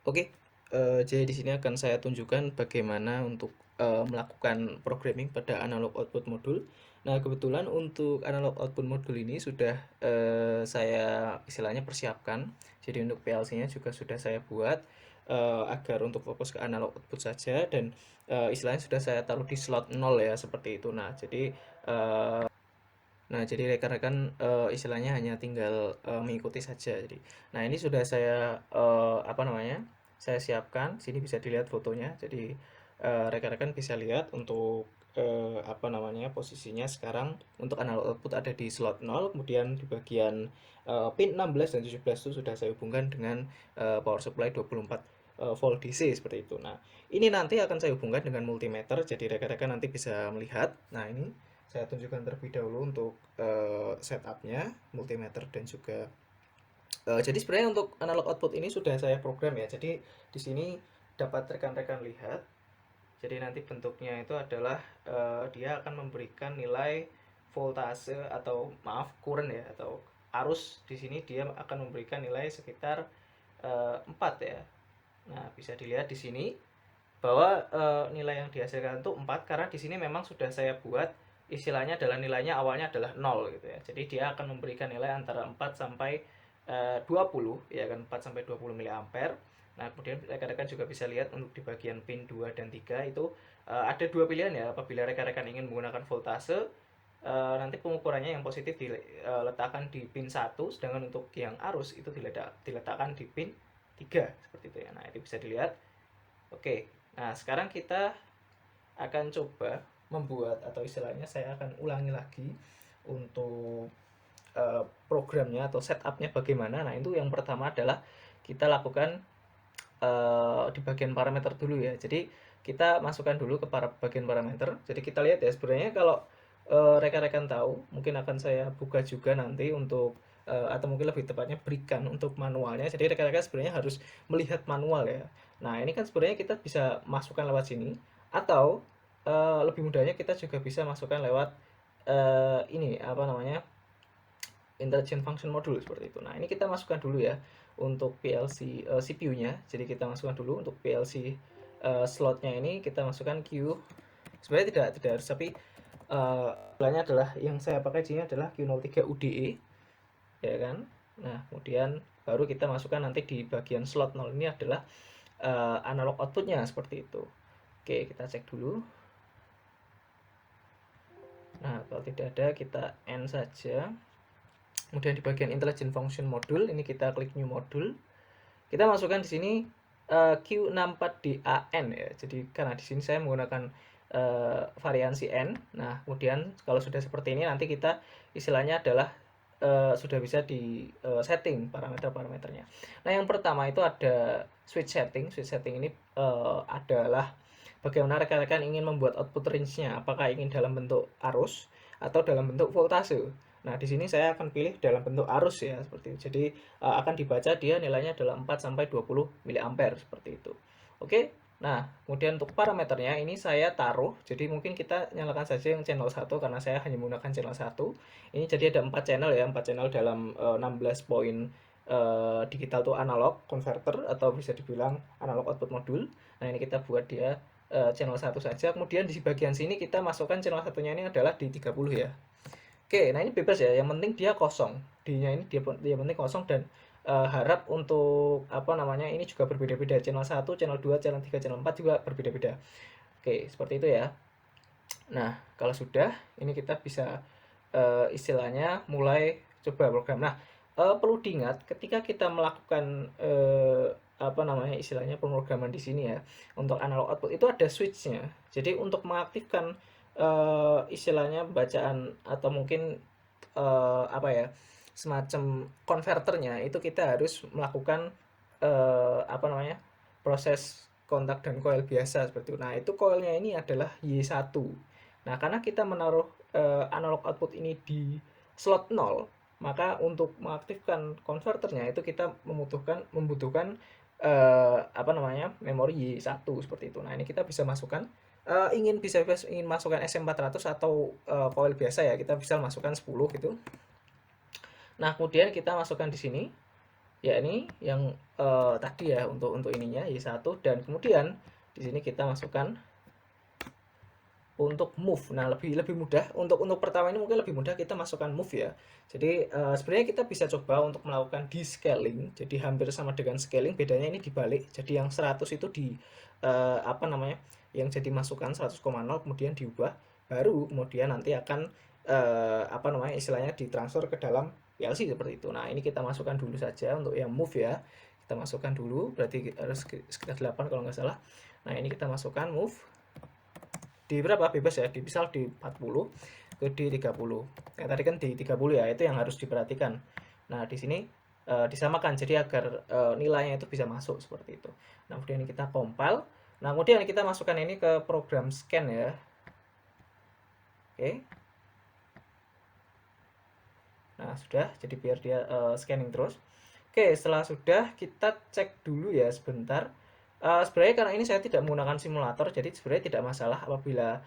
Oke, jadi di sini akan saya tunjukkan bagaimana untuk melakukan programming pada analog output modul. Nah, kebetulan untuk analog output modul ini sudah saya istilahnya persiapkan. Jadi untuk PLC-nya juga sudah saya buat agar untuk fokus ke analog output saja, dan istilahnya sudah saya taruh di slot 0 ya, seperti itu. Nah, jadi rekan-rekan istilahnya hanya tinggal mengikuti saja. Nah, ini sudah saya apa namanya? Saya siapkan. Sini bisa dilihat fotonya. Jadi rekan-rekan bisa lihat untuk apa namanya? Posisinya sekarang untuk analog output ada di slot 0, kemudian di bagian pin 16 dan 17 itu sudah saya hubungkan dengan power supply 24 volt DC seperti itu. Nah, ini nanti akan saya hubungkan dengan multimeter, jadi rekan-rekan nanti bisa melihat. Nah, ini saya tunjukkan terlebih dahulu untuk setupnya, multimeter dan juga jadi sebenarnya untuk analog output ini sudah saya program ya. Jadi di sini dapat rekan-rekan lihat. Jadi nanti bentuknya itu adalah dia akan memberikan nilai voltase atau maaf current ya, atau arus. Di sini dia akan memberikan nilai sekitar 4 ya. Nah, bisa dilihat di sini bahwa nilai yang dihasilkan itu 4 karena di sini memang sudah saya buat istilahnya adalah nilainya awalnya adalah 0 gitu ya. Jadi dia akan memberikan nilai antara 4 sampai 20 ya kan, 4 sampai 20 mili ampere. Nah, kemudian rekan-rekan juga bisa lihat untuk di bagian pin 2 dan 3 itu ada dua pilihan ya. Apabila rekan-rekan ingin menggunakan voltase, nanti pengukurannya yang positif diletakkan di pin 1, sedangkan untuk yang arus itu diletakkan di pin 3 seperti itu ya. Nah, itu bisa dilihat. Oke, nah sekarang kita akan coba membuat, atau istilahnya saya akan ulangi lagi untuk programnya atau setupnya bagaimana. Nah, itu yang pertama adalah kita lakukan di bagian parameter dulu ya. Jadi kita masukkan dulu ke bagian parameter. Jadi kita lihat ya, sebenarnya kalau rekan-rekan tahu, mungkin akan saya buka juga nanti untuk atau mungkin lebih tepatnya berikan untuk manualnya. Jadi rekan-rekan sebenarnya harus melihat manual ya. Nah, ini kan sebenarnya kita bisa masukkan lewat sini, atau lebih mudahnya kita juga bisa masukkan lewat ini apa namanya? Intelligent Function Module seperti itu. Nah, ini kita masukkan dulu ya untuk PLC CPU-nya. Jadi kita masukkan dulu untuk PLC slotnya, ini kita masukkan Q. Sebenarnya tidak harus, tapi istilahnya adalah yang saya pakai di sini adalah Q03 UDE ya kan. Nah, kemudian baru kita masukkan nanti di bagian slot 0 ini adalah analog outputnya seperti itu. Oke, kita cek dulu. Nah, kalau tidak ada kita N saja. Kemudian di bagian intelligent function module ini kita klik new module. Kita masukkan di sini Q64DAN ya. Jadi karena di sini saya menggunakan variansi N. Nah, kemudian kalau sudah seperti ini nanti kita istilahnya adalah sudah bisa di setting parameter-parameternya. Nah, yang pertama itu ada switch setting. Switch setting ini adalah bagaimana rekan-rekan ingin membuat output range-nya, apakah ingin dalam bentuk arus atau dalam bentuk voltase. Nah, di sini saya akan pilih dalam bentuk arus ya, seperti itu. Jadi akan dibaca dia nilainya adalah 4 sampai 20 mA seperti itu. Oke. Nah, kemudian untuk parameternya ini saya taruh. Jadi mungkin kita nyalakan saja yang channel 1 karena saya hanya menggunakan channel 1. Ini jadi ada 4 channel ya, 4 channel dalam 16 poin digital to analog converter, atau bisa dibilang analog output module. Nah, ini kita buat dia channel 1 saja. Kemudian di bagian sini kita masukkan channel satunya ini adalah di 30 ya. Oke, nah ini bebas ya. Yang penting dia kosong. D-nya ini dia penting kosong, dan harap untuk apa namanya ini juga berbeda-beda. Channel 1, channel 2, channel 3, channel 4 juga berbeda-beda. Oke, seperti itu ya. Nah, kalau sudah, ini kita bisa istilahnya mulai coba program. Nah, perlu diingat ketika kita melakukan apa namanya istilahnya pemrograman di sini ya, untuk analog output itu ada switchnya. Jadi untuk mengaktifkan istilahnya bacaan atau mungkin apa ya, semacam konverternya, itu kita harus melakukan apa namanya proses kontak dan coil biasa seperti itu. Nah, itu coilnya ini adalah Y1. Nah, karena kita menaruh analog output ini di slot 0, maka untuk mengaktifkan konverternya itu kita membutuhkan apa namanya memori Y1 seperti itu. Nah, ini kita bisa masukkan ingin masukkan SM400 atau coil biasa ya, kita bisa masukkan 10 gitu. Nah, kemudian kita masukkan di sini. ya ini yang tadi ya untuk ininya Y1, dan kemudian di sini kita masukkan untuk move. Nah, lebih lebih mudah untuk pertama ini mungkin lebih mudah kita masukkan move ya. Jadi sebenarnya kita bisa coba untuk melakukan descaling. Jadi hampir sama dengan scaling, bedanya ini dibalik. Jadi yang 100 itu di apa namanya? Yang jadi masukan 100,0 kemudian diubah, baru kemudian nanti akan apa namanya? Istilahnya ditransfer ke dalam PLC seperti itu. Nah, ini kita masukkan dulu saja untuk yang move ya. Kita masukkan dulu, berarti harus sekitar 8 kalau nggak salah. Nah, ini kita masukkan move di berapa, bebas ya, di misal di 40 ke di 30. Yang tadi kan di 30 ya, itu yang harus diperhatikan. Nah, di sini disamakan jadi agar nilainya itu bisa masuk seperti itu. Nah, kemudian kita compile. Nah, kemudian kita masukkan ini ke program scan ya. Oke. Nah, sudah, jadi biar dia scanning terus. Oke, setelah sudah, kita cek dulu ya sebentar. Sebenarnya karena ini saya tidak menggunakan simulator, jadi sebenarnya tidak masalah apabila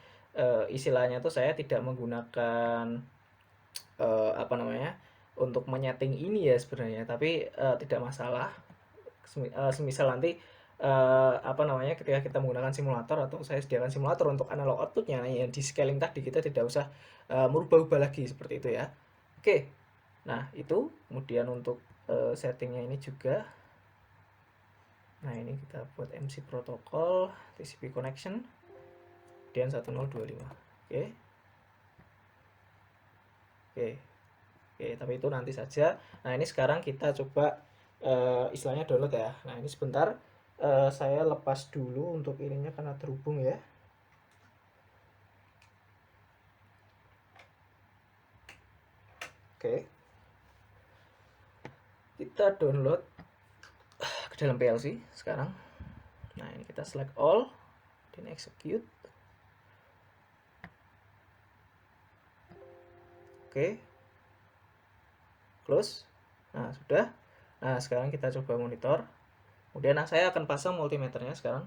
istilahnya tuh saya tidak menggunakan apa namanya, untuk menyeting ini ya sebenarnya, tapi tidak masalah. Semisal nanti apa namanya, ketika kita menggunakan simulator atau saya sediakan simulator untuk analog outputnya yang di scaling tadi, kita tidak usah merubah-ubah lagi seperti itu ya. Oke, nah itu kemudian untuk settingnya ini juga. Nah, ini kita buat MC protokol TCP connection dan 1025. Oke. Oke. Oke, tapi itu nanti saja. Nah, ini sekarang kita coba istilahnya download ya. Nah, ini sebentar saya lepas dulu untuk ininya karena terhubung ya. Oke. Kita download ke dalam PLC sekarang. Nah, ini kita select all dan execute. Oke. Close. Nah, sudah. Nah, sekarang kita coba monitor. Kemudian saya akan pasang multimeternya sekarang.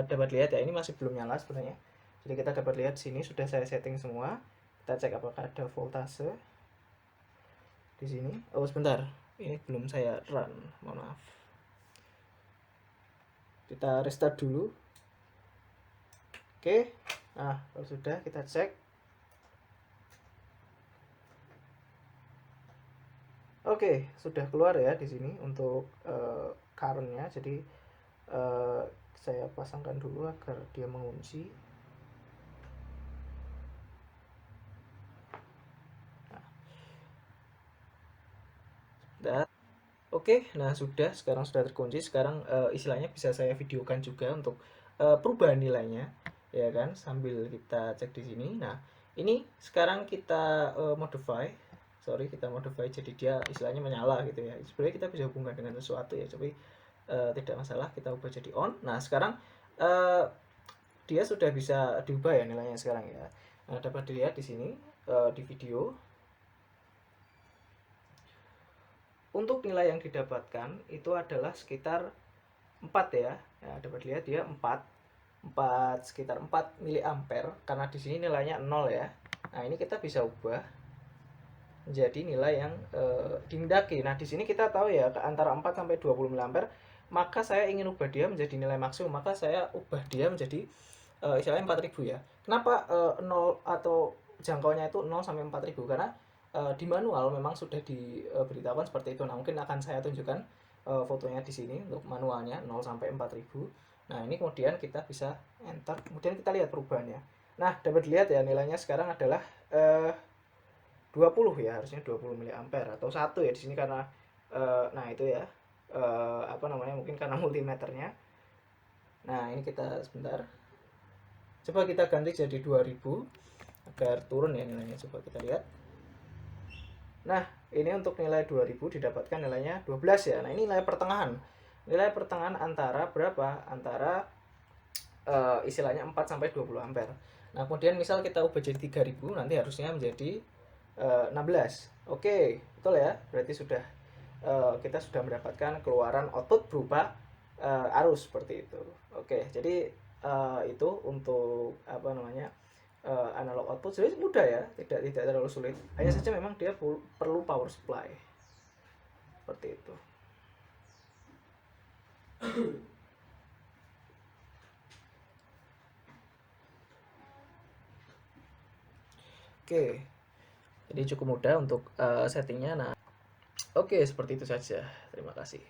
Dapat lihat ya, ini masih belum nyala sebenarnya. Jadi kita dapat lihat sini sudah saya setting semua. Kita cek apakah ada voltase di sini. Oh, sebentar. Ini belum saya run. Mohon maaf. Kita restart dulu. Oke. Nah, kalau sudah kita cek. Oke, sudah keluar ya di sini untuk current-nya. Jadi saya pasangkan dulu agar dia mengunci. Nah, oke, nah sudah, sekarang sudah terkunci. Sekarang istilahnya bisa saya videokan juga untuk perubahan nilainya, ya kan? Sambil kita cek di sini. Nah, ini sekarang kita modify, sorry, kita modify jadi dia istilahnya menyala gitu ya. Sebenarnya kita bisa hubungkan dengan sesuatu ya, tapi tidak masalah. Kita ubah jadi on. Nah, sekarang uh, dia sudah bisa diubah ya nilainya sekarang ya. Nah, dapat dilihat di sini di video. Untuk nilai yang didapatkan itu adalah sekitar 4 ya. Ya, dapat lihat dia 4 sekitar 4 miliampere karena di sini nilainya 0 ya. Nah, ini kita bisa ubah menjadi nilai yang dihindaki. Nah, di sini kita tahu ya antara 4 sampai 20 miliampere, maka saya ingin ubah dia menjadi nilai maksimum, maka saya ubah dia menjadi istilahnya 4000 ya. Kenapa 0 atau jangkauannya itu 0 sampai 4000? Karena di manual memang sudah diberitahukan seperti itu. Nah, mungkin akan saya tunjukkan fotonya di sini untuk manualnya 0 sampai 4000. Nah, ini kemudian kita bisa enter, kemudian kita lihat perubahannya. Nah, dapat dilihat ya nilainya sekarang adalah 20 ya, harusnya 20 miliampere atau 1 ya di sini karena nah itu ya apa namanya, mungkin karena multimeternya. Nah, ini kita sebentar. Coba kita ganti jadi 2000 agar turun ya nilainya. Coba kita lihat. Nah, ini untuk nilai 2000 didapatkan nilainya 12 ya. Nah, ini nilai pertengahan. Nilai pertengahan antara berapa? Antara istilahnya 4 sampai 20 ampere. Nah, kemudian misal kita ubah jadi 3000, nanti harusnya menjadi 16. Oke, betul ya. Berarti sudah kita sudah mendapatkan keluaran output berupa arus seperti itu. Oke, jadi itu untuk apa namanya, analog output sebenarnya mudah ya, tidak terlalu sulit. Hanya saja memang dia perlu power supply seperti itu. Oke, jadi cukup mudah untuk settingnya. Nah, oke, seperti itu saja. Terima kasih.